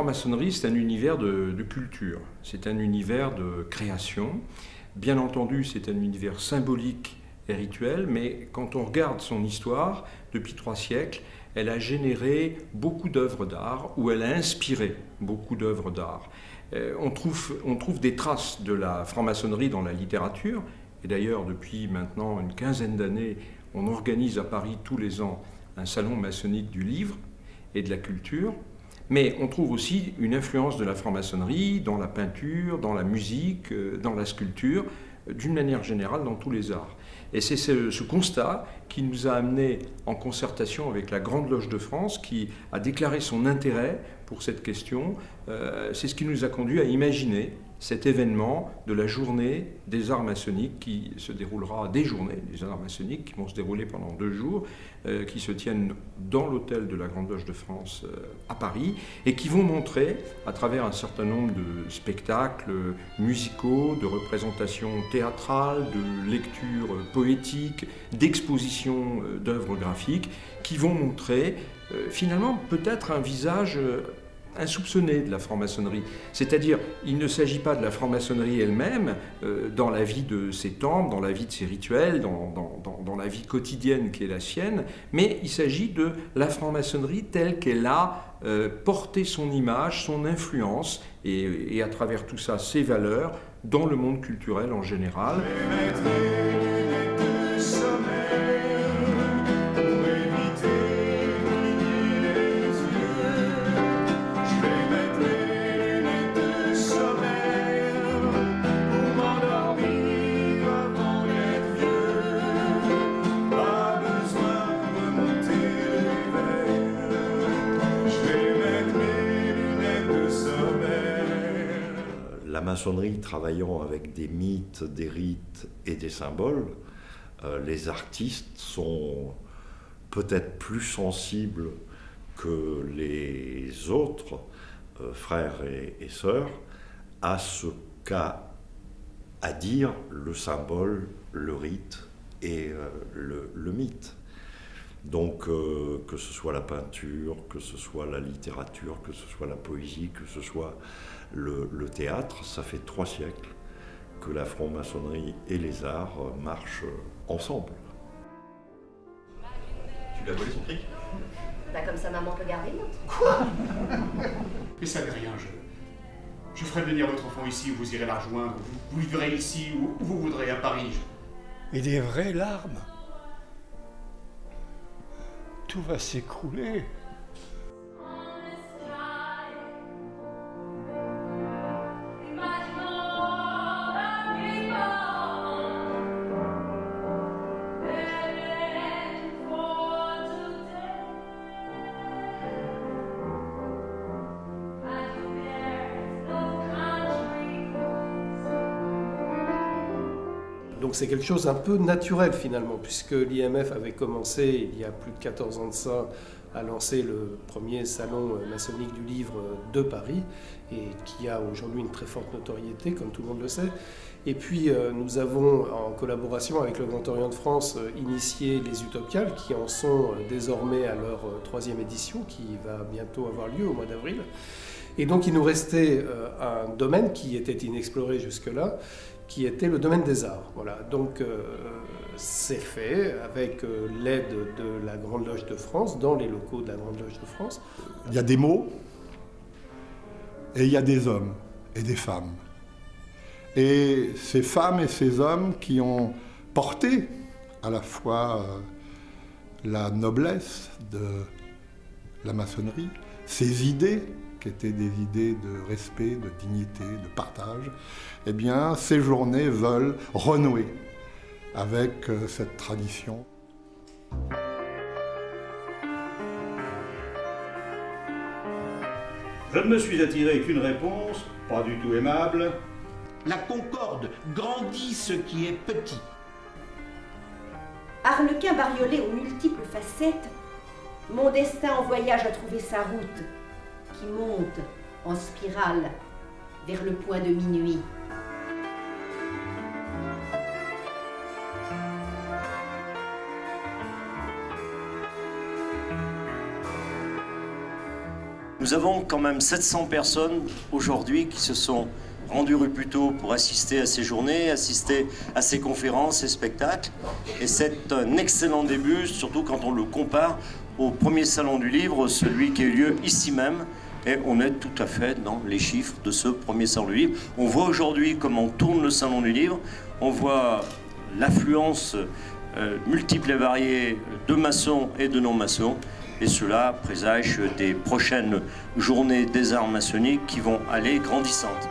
franc-maçonnerie, c'est un univers de culture, c'est un univers de création. Bien entendu, c'est un univers symbolique et rituel, mais quand on regarde son histoire, depuis 3 siècles, elle a généré beaucoup d'œuvres d'art, ou elle a inspiré beaucoup d'œuvres d'art. On trouve des traces de la franc-maçonnerie dans la littérature, et d'ailleurs depuis maintenant une quinzaine d'années, on organise à Paris tous les ans un salon maçonnique du livre et de la culture. Mais on trouve aussi une influence de la franc-maçonnerie dans la peinture, dans la musique, dans la sculpture, d'une manière générale dans tous les arts. Et c'est ce constat qui nous a amenés en concertation avec la Grande Loge de France, qui a déclaré son intérêt pour cette question. C'est ce qui nous a conduit à imaginer cet événement de la journée des arts maçonniques qui se déroulera, des journées des arts maçonniques qui vont se dérouler pendant 2 jours, qui se tiennent dans l'hôtel de la Grande Loge de France à Paris et qui vont montrer à travers un certain nombre de spectacles musicaux, de représentations théâtrales, de lectures poétiques, d'expositions d'œuvres graphiques qui vont montrer finalement peut-être un visage insoupçonné de la franc-maçonnerie. C'est-à-dire, il ne s'agit pas de la franc-maçonnerie elle-même, dans la vie de ses temples, dans la vie de ses rituels, dans la vie quotidienne qui est la sienne, mais il s'agit de la franc-maçonnerie telle qu'elle a porté son image, son influence, et à travers tout ça, ses valeurs, dans le monde culturel en général. La maçonnerie travaillant avec des mythes, des rites et des symboles, les artistes sont peut-être plus sensibles que les autres frères et sœurs à ce qu'a à dire le symbole, le rite et le mythe. Donc que ce soit la peinture, que ce soit la littérature, que ce soit la poésie, que ce soit le théâtre, ça fait 3 siècles que la franc-maçonnerie et les arts marchent ensemble. Tu lui as volé son fric ? Bah comme ça maman peut garder l'autre. Quoi ? Mais ça n'est rien, je ferai venir votre enfant ici où vous irez la rejoindre. Vous vivrez ici où vous voudrez, à Paris. Et des vraies larmes. Tout va s'écrouler. Donc c'est quelque chose d'un peu naturel finalement, puisque l'IMF avait commencé il y a plus de 14 ans de ça à lancer le premier salon maçonnique du livre de Paris, et qui a aujourd'hui une très forte notoriété, comme tout le monde le sait. Et puis nous avons, en collaboration avec le Grand Orient de France, initié les Utopiales, qui en sont désormais à leur 3e édition, qui va bientôt avoir lieu au mois d'avril. Et donc il nous restait un domaine qui était inexploré jusque-là, qui était le domaine des arts. Voilà. Donc c'est fait avec l'aide de la Grande Loge de France, dans les locaux de la Grande Loge de France. Il y a des mots, et il y a des hommes et des femmes. Et ces femmes et ces hommes qui ont porté à la fois la noblesse de la maçonnerie, ces idées qui étaient des idées de respect, de dignité, de partage, eh bien, ces journées veulent renouer avec cette tradition. Je ne me suis attiré qu'une réponse, pas du tout aimable. La concorde grandit ce qui est petit. Arlequin bariolé aux multiples facettes, mon destin en voyage a trouvé sa route, qui monte en spirale vers le point de minuit. Nous avons quand même 700 personnes aujourd'hui qui se sont rendues rue Puteaux pour assister à ces journées, assister à ces conférences et spectacles. Et c'est un excellent début, surtout quand on le compare au premier salon du livre, celui qui a eu lieu ici même. Et on est tout à fait dans les chiffres de ce premier salon du livre. On voit aujourd'hui comment tourne le salon du livre. On voit l'affluence multiple et variée de maçons et de non-maçons. Et cela présage des prochaines journées des arts maçonniques qui vont aller grandissantes.